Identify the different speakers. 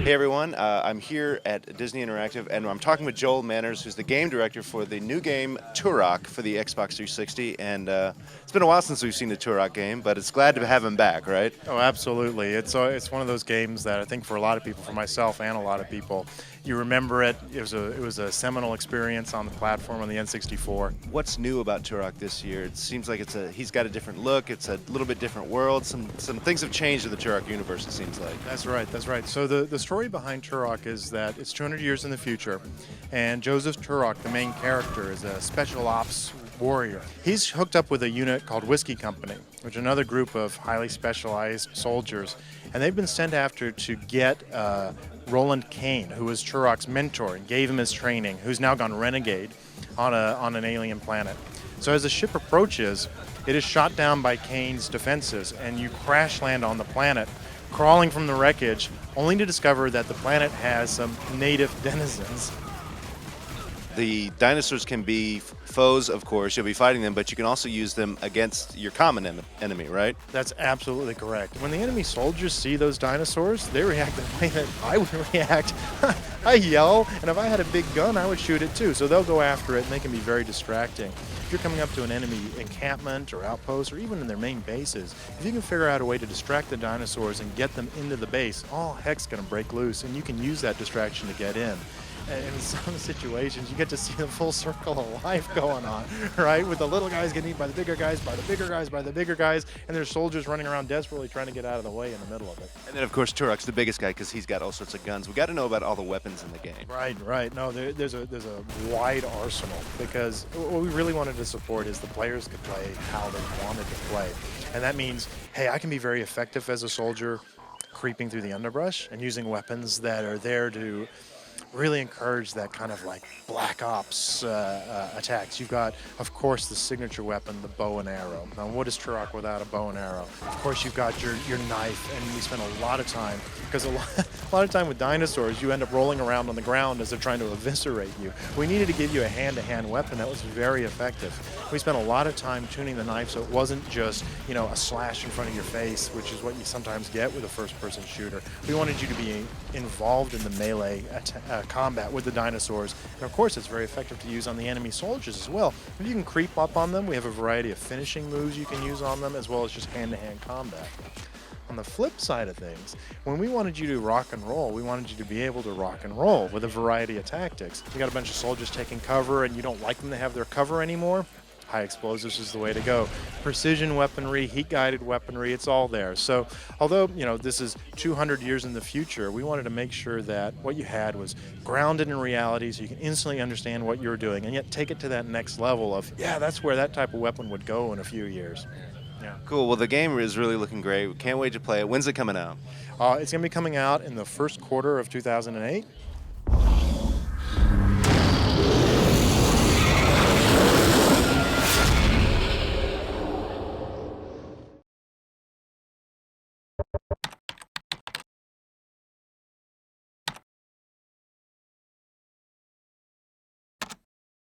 Speaker 1: Hey everyone, I'm here at Disney Interactive and I'm talking with Joel Manners, who's the game director for the new game Turok for the Xbox 360. And it's been a while since we've seen the Turok game, but it's glad to have him back, right?
Speaker 2: Oh, absolutely. It's one of those games that I think for a lot of people, for myself and a lot of people, you remember it. It was a seminal experience on the platform on the N64.
Speaker 1: What's new about Turok this year? It seems like he's got a different look. It's a little bit different world. Some things have changed in the Turok universe. It seems like.
Speaker 2: That's right. That's right. So the story behind Turok is that it's 200 years in the future, and Joseph Turok, the main character, is a special ops warrior. He's hooked up with a unit called Whiskey Company, which is another group of highly specialized soldiers, and they've been sent after to get Roland Kane, who was Turok's mentor and gave him his training, who's now gone renegade on an alien planet. So as the ship approaches, it is shot down by Kane's defenses, and you crash land on the planet, crawling from the wreckage, only to discover that the planet has some native denizens.
Speaker 1: The dinosaurs can be foes, of course. You'll be fighting them, but you can also use them against your common enemy, right?
Speaker 2: That's absolutely correct. When the enemy soldiers see those dinosaurs, they react the way that I would react. I yell, and if I had a big gun, I would shoot it too. So they'll go after it, and they can be very distracting. If you're coming up to an enemy encampment or outpost, or even in their main bases, if you can figure out a way to distract the dinosaurs and get them into the base, all heck's going to break loose, and you can use that distraction to get in. And in some situations, you get to see the full circle of life going on, right? With the little guys getting eaten by the bigger guys, by the bigger guys, by the bigger guys, and there's soldiers running around desperately trying to get out of the way in the middle of it.
Speaker 1: And then, of course, Turok's the biggest guy because he's got all sorts of guns. We got to know about all the weapons in the game.
Speaker 2: Right. No, there's a wide arsenal because what we really wanted to support is the players could play how they wanted to play. And that means, hey, I can be very effective as a soldier creeping through the underbrush and using weapons that are there to really encourage that kind of like black ops attacks. You've got, of course, the signature weapon, the bow and arrow. Now, what is Turok without a bow and arrow? Of course, you've got your knife, and we spend a lot of time, because a lot of time with dinosaurs, you end up rolling around on the ground as they're trying to eviscerate you. We needed to give you a hand-to-hand weapon that was very effective. We spent a lot of time tuning the knife so it wasn't just, a slash in front of your face, which is what you sometimes get with a first-person shooter. We wanted you to be involved in the melee combat with the dinosaurs, and of course it's very effective to use on the enemy soldiers as well. If you can creep up on them, we have a variety of finishing moves you can use on them, as well as just hand-to-hand combat. On the flip side of things, when we wanted you to rock and roll, we wanted you to be able to rock and roll with a variety of tactics. You got a bunch of soldiers taking cover and you don't like them to have their cover anymore, high explosives is the way to go. Precision weaponry, heat-guided weaponry, it's all there. So although, this is 200 years in the future, we wanted to make sure that what you had was grounded in reality so you can instantly understand what you're doing and yet take it to that next level of, yeah, that's where that type of weapon would go in a few years. Yeah.
Speaker 1: Cool. Well, the game is really looking great. Can't wait to play it. When's it coming out?
Speaker 2: It's going to be coming out in the first quarter of 2008.